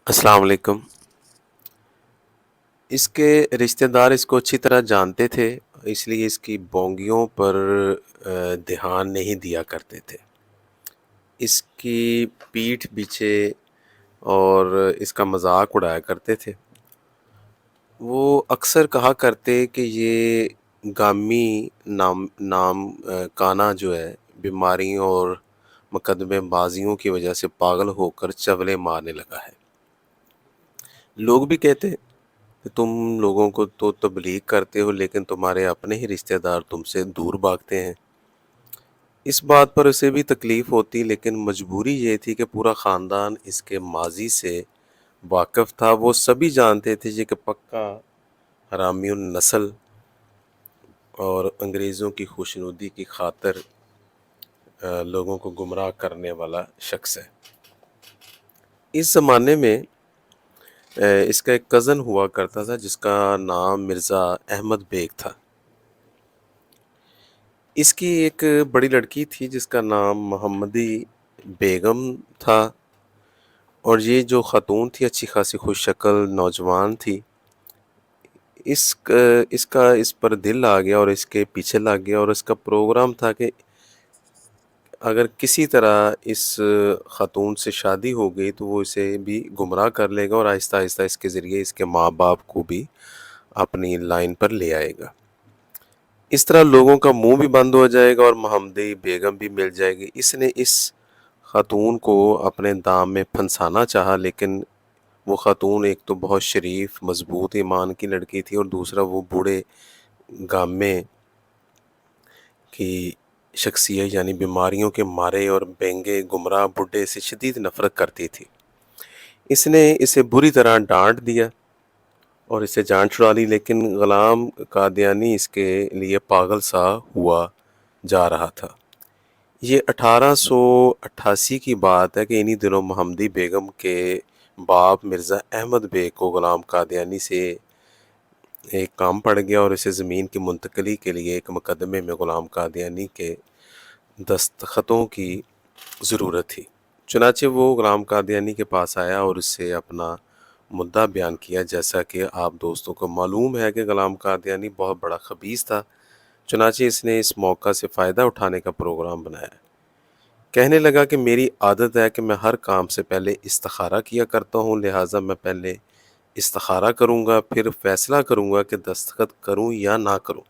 السلام علیکم۔ اس کے رشتہ دار اس کو اچھی طرح جانتے تھے، اس لیے اس کی بونگیوں پر دھیان نہیں دیا کرتے تھے۔ اس کی پیٹھ پیچھے اور اس کا مذاق اڑایا کرتے تھے۔ وہ اکثر کہا کرتے کہ یہ گامی نام کانا جو ہے بیماریوں اور مقدمے بازیوں کی وجہ سے پاگل ہو کر چولے مارنے لگا ہے۔ لوگ بھی کہتے کہ تم لوگوں کو تو تبلیغ کرتے ہو لیکن تمہارے اپنے ہی رشتہ دار تم سے دور بھاگتے ہیں۔ اس بات پر اسے بھی تکلیف ہوتی، لیکن مجبوری یہ تھی کہ پورا خاندان اس کے ماضی سے واقف تھا۔ وہ سبھی جانتے تھے یہ کہ پکا حرامی النسل اور انگریزوں کی خوشنودی کی خاطر لوگوں کو گمراہ کرنے والا شخص ہے۔ اس زمانے میں اس کا ایک کزن ہوا کرتا تھا جس کا نام مرزا احمد بیگ تھا۔ اس کی ایک بڑی لڑکی تھی جس کا نام محمدی بیگم تھا، اور یہ جو خاتون تھی اچھی خاصی خوش شکل نوجوان تھی۔ اس کا اس پر دل آ گیا اور اس کے پیچھے لگ گیا، اور اس کا پروگرام تھا کہ اگر کسی طرح اس خاتون سے شادی ہو گئی تو وہ اسے بھی گمراہ کر لے گا اور آہستہ آہستہ اس کے ذریعے اس کے ماں باپ کو بھی اپنی لائن پر لے آئے گا۔ اس طرح لوگوں کا منہ بھی بند ہو جائے گا اور محمدی بیگم بھی مل جائے گی۔ اس نے اس خاتون کو اپنے دام میں پھنسانا چاہا، لیکن وہ خاتون ایک تو بہت شریف مضبوط ایمان کی لڑکی تھی، اور دوسرا وہ بوڑھے گامے کی شخصیت یعنی بیماریوں کے مارے اور بینگے گمراہ بڈھے سے شدید نفرت کرتی تھی۔ اس نے اسے بری طرح ڈانٹ دیا اور اسے جان چھڑا لی، لیکن غلام قادیانی اس کے لیے پاگل سا ہوا جا رہا تھا۔ یہ 1888 کی بات ہے کہ انہی دنوں محمدی بیگم کے باپ مرزا احمد بیگ کو غلام قادیانی سے ایک کام پڑ گیا اور اسے زمین کی منتقلی کے لیے ایک مقدمے میں غلام قادیانی کے دستخطوں کی ضرورت تھی۔ چنانچہ وہ غلام قادیانی کے پاس آیا اور اس سے اپنا مدعا بیان کیا۔ جیسا کہ آپ دوستوں کو معلوم ہے کہ غلام قادیانی بہت بڑا خبیث تھا، چنانچہ اس نے اس موقع سے فائدہ اٹھانے کا پروگرام بنایا۔ کہنے لگا کہ میری عادت ہے کہ میں ہر کام سے پہلے استخارہ کیا کرتا ہوں، لہٰذا میں پہلے استخارہ کروں گا، پھر فیصلہ کروں گا کہ دستخط کروں یا نہ کروں۔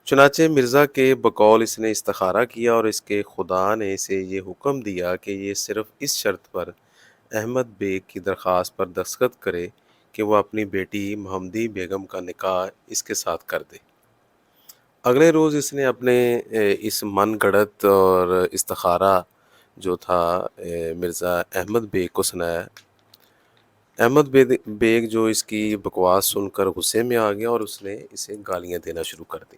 چنانچہ مرزا کے بقول اس نے استخارہ کیا، اور اس کے خدا نے اسے یہ حکم دیا کہ یہ صرف اس شرط پر احمد بیگ کی درخواست پر دستخط کرے کہ وہ اپنی بیٹی محمدی بیگم کا نکاح اس کے ساتھ کر دے۔ اگلے روز اس نے اپنے اس من گڑت اور استخارہ جو تھا مرزا احمد بیگ کو سنایا۔ احمد بیگ جو اس کی بکواس سن کر غصے میں آ گیا اور اس نے اسے گالیاں دینا شروع کر دی،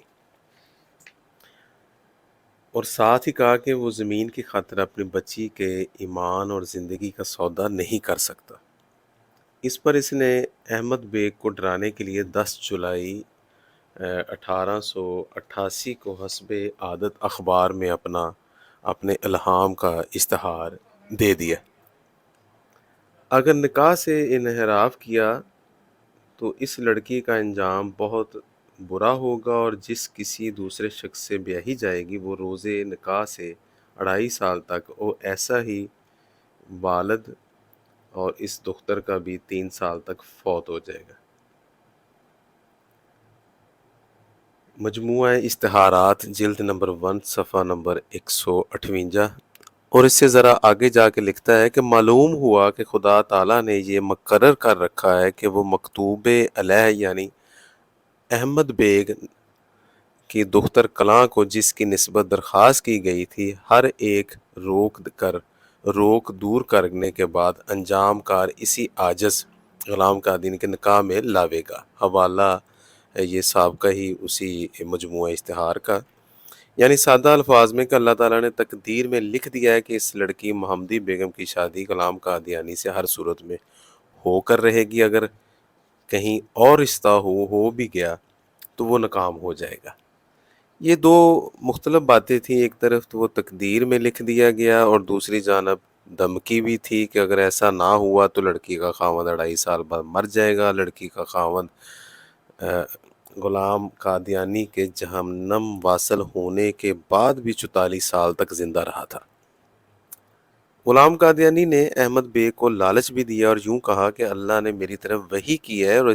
اور ساتھ ہی کہا کہ وہ زمین کی خاطر اپنی بچی کے ایمان اور زندگی کا سودا نہیں کر سکتا۔ اس پر اس نے احمد بیگ کو ڈرانے کے لیے 10 جولائی 1888 کو حسب عادت اخبار میں اپنے الہام کا اشتہار دے دیا۔ اگر نکاح سے انحراف کیا تو اس لڑکی کا انجام بہت برا ہوگا، اور جس کسی دوسرے شخص سے بیاہی جائے گی وہ روزے نکاح سے 2.5 سال تک وہ ایسا ہی والد، اور اس دختر کا بھی 3 سال تک فوت ہو جائے گا۔ مجموعہ اشتہارات جلد نمبر 1 صفحہ نمبر 158، اور اس سے ذرا آگے جا کے لکھتا ہے کہ معلوم ہوا کہ خدا تعالیٰ نے یہ مقرر کر رکھا ہے کہ وہ مکتوب علیہ یعنی احمد بیگ کی دختر کلاں کو جس کی نسبت درخواست کی گئی تھی ہر ایک روک دور کرنے کے بعد انجام کار اسی عاجز غلام قادیانی کے نکاح میں لاوے گا۔ حوالہ ہے یہ سابقہ ہی اسی مجموعہ اشتہار کا، یعنی سادہ الفاظ میں کہ اللہ تعالیٰ نے تقدیر میں لکھ دیا ہے کہ اس لڑکی محمدی بیگم کی شادی غلام قادیانی سے ہر صورت میں ہو کر رہے گی، اگر کہیں اور رشتہ ہو بھی گیا تو وہ ناکام ہو جائے گا۔ یہ دو مختلف باتیں تھیں، ایک طرف تو وہ تقدیر میں لکھ دیا گیا اور دوسری جانب دھمکی بھی تھی کہ اگر ایسا نہ ہوا تو لڑکی کا خاوند 2.5 سال بعد مر جائے گا۔ لڑکی کا خاوند غلام قادیانی کے جہنم واصل ہونے کے بعد بھی 44 سال تک زندہ رہا تھا۔ غلام قادیانی نے احمد بے کو لالچ بھی دیا اور یوں کہا کہ اللہ نے میری طرف وحی کی ہے اور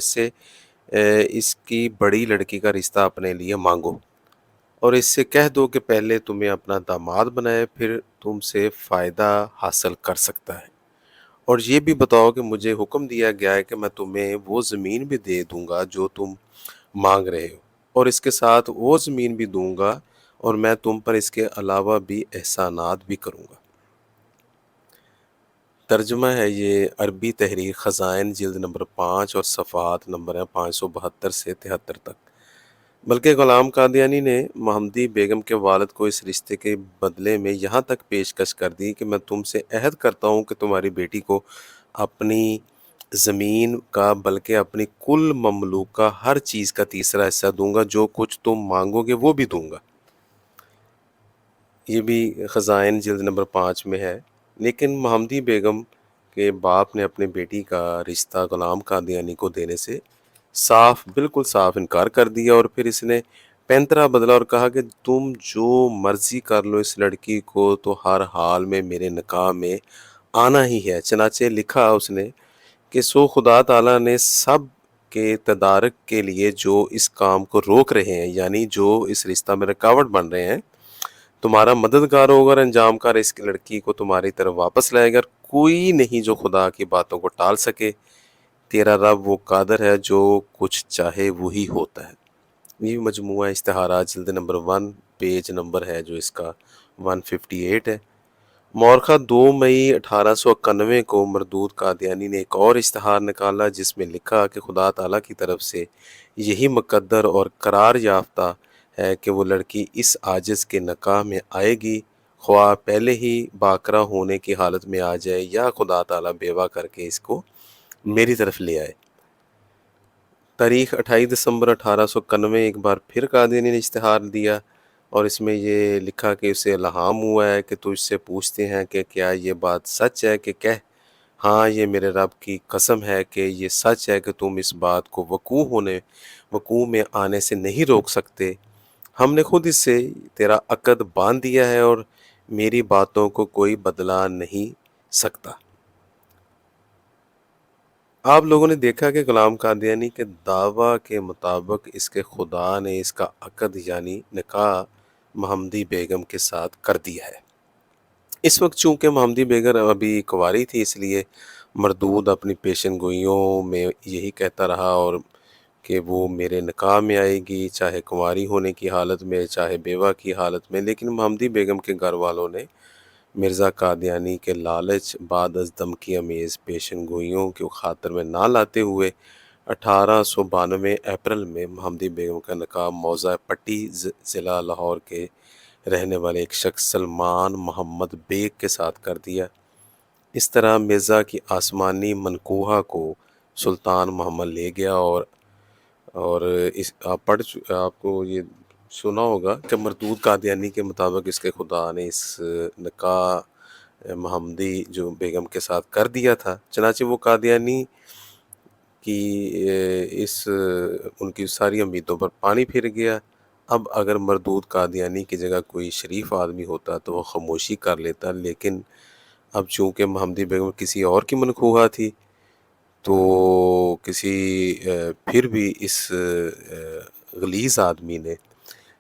اس کی بڑی لڑکی کا رشتہ اپنے لیے مانگو، اور اس سے کہہ دو کہ پہلے تمہیں اپنا داماد بنائے، پھر تم سے فائدہ حاصل کر سکتا ہے، اور یہ بھی بتاؤ کہ مجھے حکم دیا گیا ہے کہ میں تمہیں وہ زمین بھی دے دوں گا جو تم مانگ رہے ہو، اور اس کے ساتھ وہ زمین بھی دوں گا، اور میں تم پر اس کے علاوہ بھی احسانات بھی کروں گا۔ ترجمہ ہے یہ عربی تحریر خزائن جلد نمبر 5 اور صفحات نمبر ہیں 572 سے 73 تک۔ بلکہ غلام قادیانی نے محمدی بیگم کے والد کو اس رشتے کے بدلے میں یہاں تک پیشکش کر دی کہ میں تم سے عہد کرتا ہوں کہ تمہاری بیٹی کو اپنی زمین کا بلکہ اپنی کل مملوکہ ہر چیز کا تیسرا حصہ دوں گا، جو کچھ تم مانگو گے وہ بھی دوں گا۔ یہ بھی خزائن جلد نمبر 5 میں ہے۔ لیکن محمدی بیگم کے باپ نے اپنے بیٹی کا رشتہ غلام قادیانی کو دینے سے بالکل صاف انکار کر دیا، اور پھر اس نے پینترا بدلا اور کہا کہ تم جو مرضی کر لو، اس لڑکی کو تو ہر حال میں میرے نکاح میں آنا ہی ہے۔ چنانچہ لکھا اس نے کہ سو خدا تعالیٰ نے سب کے تدارک کے لیے جو اس کام کو روک رہے ہیں، یعنی جو اس رشتہ میں رکاوٹ بن رہے ہیں، تمہارا مددگار ہوگا اور انجام کار اس لڑکی کو تمہاری طرف واپس لائے گا۔ کوئی نہیں جو خدا کی باتوں کو ٹال سکے۔ تیرا رب وہ قادر ہے، جو کچھ چاہے وہی ہوتا ہے۔ یہ مجموعہ اشتہارات جلد نمبر 1 پیج نمبر ہے جو اس کا 158 ہے۔ مورخہ 2 مئی 1891 کو مردود قادیانی نے ایک اور اشتہار نکالا جس میں لکھا کہ خدا تعالیٰ کی طرف سے یہی مقدر اور قرار یافتہ ہے کہ وہ لڑکی اس عاجز کے نکاح میں آئے گی، خواہ پہلے ہی باکرہ ہونے کی حالت میں آ جائے یا خدا تعالیٰ بیوہ کر کے اس کو میری طرف لے آئے۔ تاریخ 28 دسمبر 1891 ایک بار پھر قادیانی نے اشتہار دیا اور اس میں یہ لکھا کہ اسے الہام ہوا ہے کہ تجھ سے پوچھتے ہیں کہ کیا یہ بات سچ ہے، کہ کہہ ہاں، یہ میرے رب کی قسم ہے کہ یہ سچ ہے کہ تم اس بات کو وقوع میں آنے سے نہیں روک سکتے۔ ہم نے خود اس سے تیرا عقد باندھ دیا ہے اور میری باتوں کو کوئی بدلا نہیں سکتا۔ آپ لوگوں نے دیکھا کہ غلام قادیانی کے دعویٰ کے مطابق اس کے خدا نے اس کا عقد یعنی نکاح محمدی بیگم کے ساتھ کر دیا ہے۔ اس وقت چونکہ محمدی بیگم ابھی کنواری تھی، اس لیے مردود اپنی پیشن گوئیوں میں یہی کہتا رہا اور کہ وہ میرے نکاح میں آئے گی، چاہے کنواری ہونے کی حالت میں چاہے بیوہ کی حالت میں۔ لیکن محمدی بیگم کے گھر والوں نے مرزا قادیانی کے لالچ بعد از دھمکی امیز پیشن گوئیوں کی خاطر میں نہ لاتے ہوئے 1892 اپریل میں محمدی بیگم کا نکاح موضع پٹی ضلع لاہور کے رہنے والے ایک شخص سلمان محمد بیگ کے ساتھ کر دیا۔ اس طرح مرزا کی آسمانی منقوہہ کو سلطان محمد لے گیا اور آپ کو یہ سنا ہوگا کہ مردود قادیانی کے مطابق اس کے خدا نے اس نکاح محمدی جو بیگم کے ساتھ کر دیا تھا، چنانچہ وہ قادیانی کی ان کی ساری امیدوں پر پانی پھر گیا۔ اب اگر مردود قادیانی کی جگہ کوئی شریف آدمی ہوتا تو وہ خاموشی کر لیتا، لیکن اب چونکہ محمدی بیگم کسی اور کی منقوہہ تھی تو پھر بھی اس غلیظ آدمی نے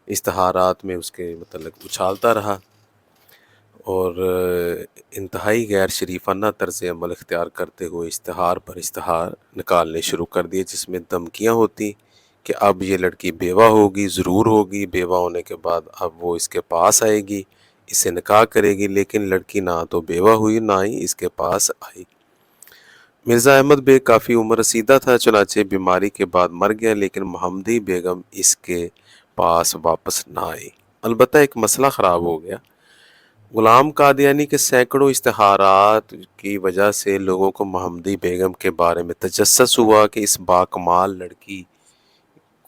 اشتہارات میں اس کے متعلق اچھالتا رہا اور انتہائی غیر شریفانہ طرز عمل اختیار کرتے ہوئے اشتہار پر اشتہار نکالنے شروع کر دیے، جس میں دھمکیاں ہوتی کہ اب یہ لڑکی بیوہ ہوگی، ضرور ہوگی، بیوہ ہونے کے بعد اب وہ اس کے پاس آئے گی، اس سے نکاح کرے گی۔ لیکن لڑکی نہ تو بیوہ ہوئی نہ ہی اس کے پاس آئی۔ مرزا احمد بیگ کافی عمر رسیدہ تھا، چنانچہ بیماری کے بعد مر گیا، لیکن محمدی بیگم اس کے پاس واپس نہ آئی۔ البتہ ایک مسئلہ خراب ہو گیا۔ غلام قادیانی کے سینکڑوں اشتہارات کی وجہ سے لوگوں کو محمدی بیگم کے بارے میں تجسس ہوا کہ اس باکمال لڑکی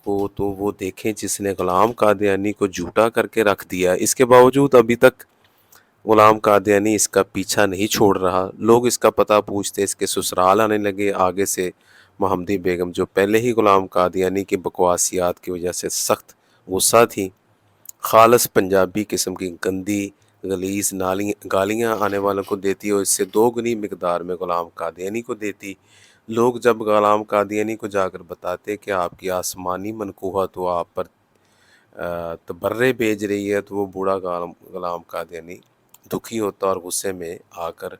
کو تو وہ دیکھیں جس نے غلام قادیانی کو جھوٹا کر کے رکھ دیا۔ اس کے باوجود ابھی تک غلام قادیانی اس کا پیچھا نہیں چھوڑ رہا۔ لوگ اس کا پتہ پوچھتے اس کے سسرال آنے لگے۔ آگے سے محمدی بیگم جو پہلے ہی غلام قادیانی کی بکواسیات کی وجہ سے سخت غصہ تھی، خالص پنجابی قسم کی گندی غلیظ گالیاں آنے والوں کو دیتی اور اس سے 2 گنی مقدار میں غلام قادیانی کو دیتی۔ لوگ جب غلام قادیانی کو جا کر بتاتے کہ آپ کی آسمانی منقوہ تو آپ پر تبرے بھیج رہی ہے، تو وہ بوڑھا غلام قادیانی دکھی ہوتا اور غصے میں آ کر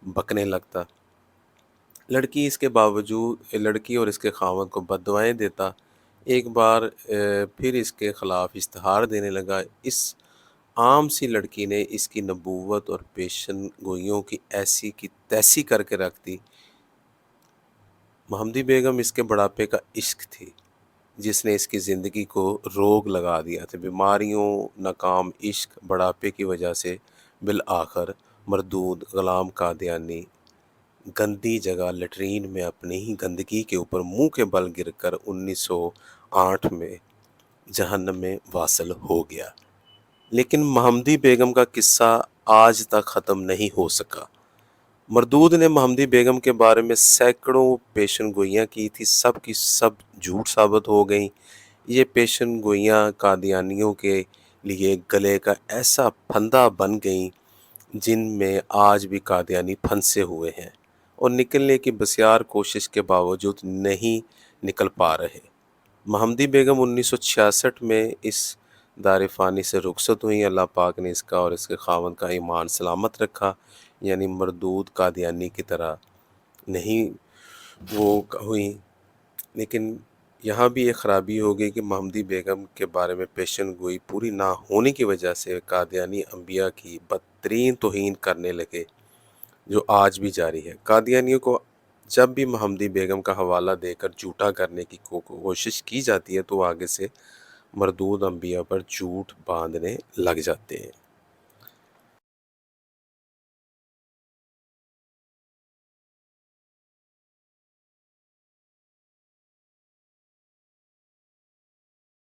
بکنے لگتا۔ لڑکی اور اس کے خاوند کو بد دعائیں دیتا۔ ایک بار پھر اس کے خلاف اشتہار دینے لگا۔ اس عام سی لڑکی نے اس کی نبوت اور پیشن گوئیوں کی ایسی کی تیسی کر کے رکھ دی۔ محمدی بیگم اس کے بڑھاپے کا عشق تھی جس نے اس کی زندگی کو روگ لگا دیا تھا۔ بیماریوں، ناکام عشق، بڑھاپے کی وجہ سے بالآخر مردود غلام قادیانی گندی جگہ لیٹرین میں اپنی ہی گندگی کے اوپر منہ کے بل گر کر 1908 میں جہنم میں واصل ہو گیا۔ لیکن محمدی بیگم کا قصہ آج تک ختم نہیں ہو سکا۔ مردود نے محمدی بیگم کے بارے میں سینکڑوں پیشن گوئیاں کی تھی، سب کی سب جھوٹ ثابت ہو گئیں۔ یہ پیشن گوئیاں قادیانیوں کے لیے گلے کا ایسا پھندا بن گئیں جن میں آج بھی قادیانی پھنسے ہوئے ہیں اور نکلنے کی بسیار کوشش کے باوجود نہیں نکل پا رہے۔ محمدی بیگم 1966 میں اس دار فانی سے رخصت ہوئیں۔ اللہ پاک نے اس کا اور اس کے خاوند کا ایمان سلامت رکھا، یعنی مردود قادیانی کی طرح نہیں وہ ہوئیں۔ لیکن یہاں بھی ایک خرابی ہو گئی کہ محمدی بیگم کے بارے میں پیشن گوئی پوری نہ ہونے کی وجہ سے قادیانی انبیاء کی بدترین توہین کرنے لگے، جو آج بھی جاری ہے۔ قادیانیوں کو جب بھی محمدی بیگم کا حوالہ دے کر جھوٹا کرنے کی کوشش کی جاتی ہے تو آگے سے مردود انبیاء پر جھوٹ باندھنے لگ جاتے ہیں۔